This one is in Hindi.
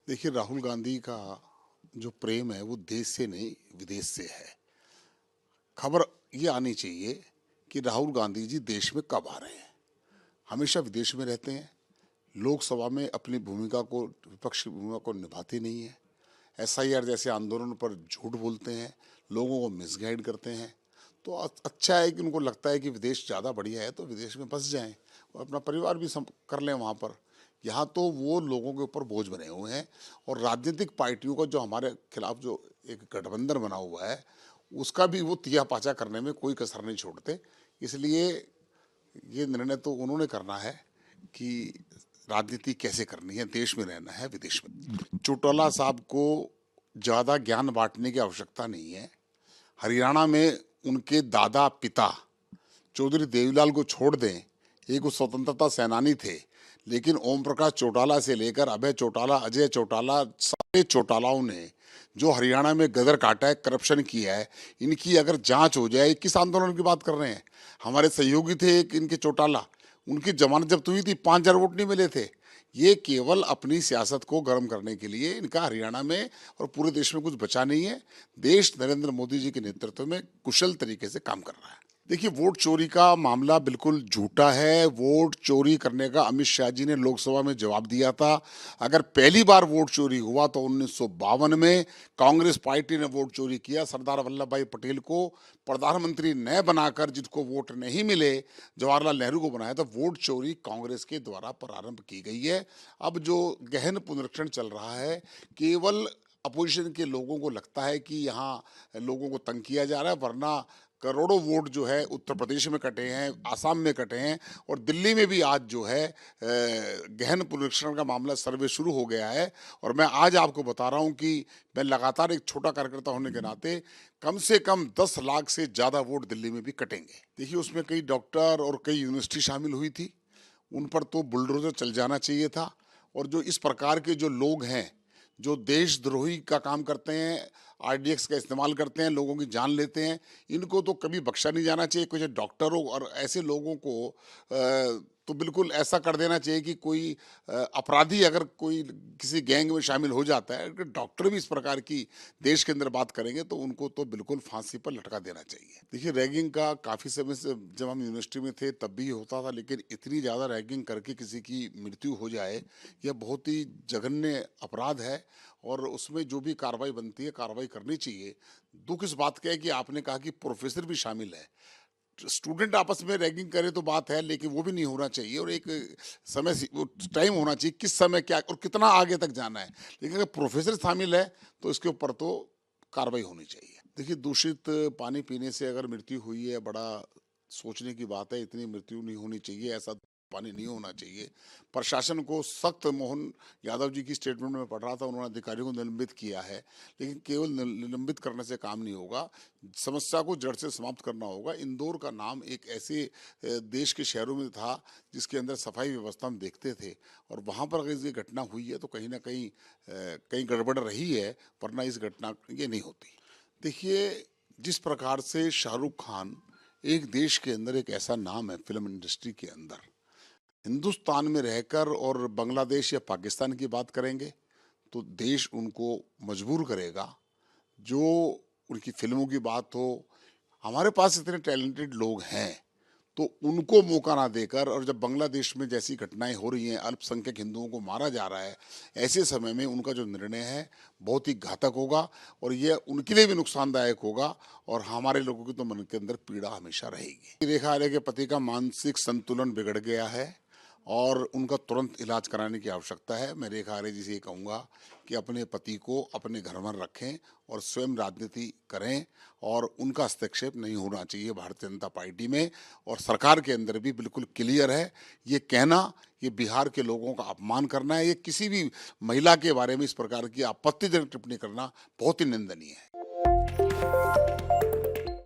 देखिए, राहुल गांधी का जो प्रेम है वो देश से नहीं विदेश से है। खबर ये आनी चाहिए कि राहुल गांधी जी देश में कब आ रहे हैं। हमेशा विदेश में रहते हैं, लोकसभा में अपनी भूमिका को, विपक्ष की भूमिका को निभाते नहीं है। एसआईआर जैसे आंदोलन पर झूठ बोलते हैं, लोगों को मिसगाइड करते हैं। तो अच्छा है कि उनको लगता है कि विदेश ज़्यादा बढ़िया है तो विदेश में बस जाएं और अपना परिवार भी कर लें वहाँ पर। यहाँ तो वो लोगों के ऊपर बोझ बने हुए हैं। और राजनीतिक पार्टियों का जो हमारे खिलाफ जो एक गठबंधन बना हुआ है, उसका भी वो तिया पाचा करने में कोई कसर नहीं छोड़ते। इसलिए ये निर्णय तो उन्होंने करना है कि राजनीति कैसे करनी है, देश में रहना है विदेश में। चौटाला साहब को ज़्यादा ज्ञान बांटने की आवश्यकता नहीं है। हरियाणा में उनके दादा पिता चौधरी देवीलाल को छोड़ दें, एक वो स्वतंत्रता सेनानी थे, लेकिन ओम प्रकाश चौटाला से लेकर अभय चौटाला, अजय चौटाला, सारे चौटालाओं ने जो हरियाणा में गदर काटा है, करप्शन किया है, इनकी अगर जांच हो जाए। किस आंदोलन की बात कर रहे हैं? हमारे सहयोगी थे एक इनके चौटाला, उनकी जमानत जब्त हुई थी, 5,000 वोट नहीं मिले थे। ये केवल अपनी सियासत को गर्म करने के लिए इनका हरियाणा में और पूरे देश में कुछ बचा नहीं है। देश नरेंद्र मोदी जी के नेतृत्व में कुशल तरीके से काम कर रहा है। देखिए, वोट चोरी का मामला बिल्कुल झूठा है। वोट चोरी करने का अमित शाह जी ने लोकसभा में जवाब दिया था। अगर पहली बार वोट चोरी हुआ तो 1952 में कांग्रेस पार्टी ने वोट चोरी किया। सरदार वल्लभ भाई पटेल को प्रधानमंत्री न बनाकर जिसको वोट नहीं मिले, जवाहरलाल नेहरू को बनाया था। वोट चोरी कांग्रेस के द्वारा प्रारंभ की गई है। अब जो गहन पुनरीक्षण चल रहा है, केवल अपोजिशन के लोगों को लगता है कि यहाँ लोगों को तंग किया जा रहा है, वरना करोड़ों वोट जो है उत्तर प्रदेश में कटे हैं, आसाम में कटे हैं, और दिल्ली में भी आज जो है गहन पुनरीक्षण का मामला, सर्वे शुरू हो गया है। और मैं आज आपको बता रहा हूं कि मैं लगातार एक छोटा कार्यकर्ता होने के नाते कम से कम 10 लाख से ज़्यादा वोट दिल्ली में भी कटेंगे। देखिए, उसमें कई डॉक्टर और कई यूनिवर्सिटी शामिल हुई थी, उन पर तो बुलडोजर चल जाना चाहिए था। और जो इस प्रकार के जो लोग हैं, जो देशद्रोही का काम करते हैं, आरडीएक्स का इस्तेमाल करते हैं, लोगों की जान लेते हैं, इनको तो कभी बख्शा नहीं जाना चाहिए। कुछ डॉक्टरों और ऐसे लोगों को तो बिल्कुल ऐसा कर देना चाहिए कि कोई अपराधी अगर कोई किसी गैंग में शामिल हो जाता है, अगर डॉक्टर भी इस प्रकार की देश के अंदर बात करेंगे तो उनको तो बिल्कुल फांसी पर लटका देना चाहिए। देखिए, रैगिंग का काफ़ी समय से, जब हम यूनिवर्सिटी में थे तब भी होता था, लेकिन इतनी ज़्यादा रैगिंग करके किसी की मृत्यु हो जाए, यह बहुत ही जघन्य अपराध है। और उसमें जो भी कार्रवाई बनती है, कार्रवाई करनी चाहिए। दुख इस बात का है कि आपने कहा कि प्रोफेसर भी शामिल है। स्टूडेंट आपस में रैगिंग करे तो बात है, लेकिन वो भी नहीं होना चाहिए। और एक वो टाइम होना चाहिए, किस समय क्या और कितना आगे तक जाना है। लेकिन अगर प्रोफेसर शामिल है तो इसके ऊपर तो कार्रवाई होनी चाहिए। देखिए, दूषित पानी पीने से अगर मृत्यु हुई है, बड़ा सोचने की बात है। इतनी मृत्यु नहीं होनी चाहिए, ऐसा पानी नहीं होना चाहिए। प्रशासन को सख्त, मोहन यादव जी की स्टेटमेंट में पढ़ रहा था, उन्होंने अधिकारियों को निलंबित किया है। लेकिन केवल निलंबित करने से काम नहीं होगा, समस्या को जड़ से समाप्त करना होगा। इंदौर का नाम एक ऐसे देश के शहरों में था जिसके अंदर सफाई व्यवस्था हम देखते थे, और वहाँ पर अगर ये घटना हुई है तो कहीं ना कहीं कहीं गड़बड़ रही है, वरना इस घटना ये नहीं होती। देखिए, जिस प्रकार से शाहरुख खान एक देश के अंदर एक ऐसा नाम है फिल्म इंडस्ट्री के अंदर, हिंदुस्तान में रहकर और बांग्लादेश या पाकिस्तान की बात करेंगे तो देश उनको मजबूर करेगा। जो उनकी फिल्मों की बात हो, हमारे पास इतने टैलेंटेड लोग हैं, तो उनको मौका ना देकर, और जब बांग्लादेश में जैसी घटनाएं हो रही हैं, अल्पसंख्यक हिंदुओं को मारा जा रहा है, ऐसे समय में उनका जो निर्णय है बहुत ही घातक होगा, और ये उनके लिए भी नुकसानदायक होगा। और हमारे लोगों की तो मन के अंदर पीड़ा हमेशा रहेगी। रेखा आर्य के पति का मानसिक संतुलन बिगड़ गया है और उनका तुरंत इलाज कराने की आवश्यकता है। मैं रेखा आर्य जी से ये कहूँगा कि अपने पति को अपने घर में रखें और स्वयं राजनीति करें, और उनका हस्तक्षेप नहीं होना चाहिए भारतीय जनता पार्टी में। और सरकार के अंदर भी बिल्कुल क्लियर है। ये कहना, ये बिहार के लोगों का अपमान करना है। ये किसी भी महिला के बारे में इस प्रकार की आपत्तिजनक टिप्पणी करना बहुत ही निंदनीय है।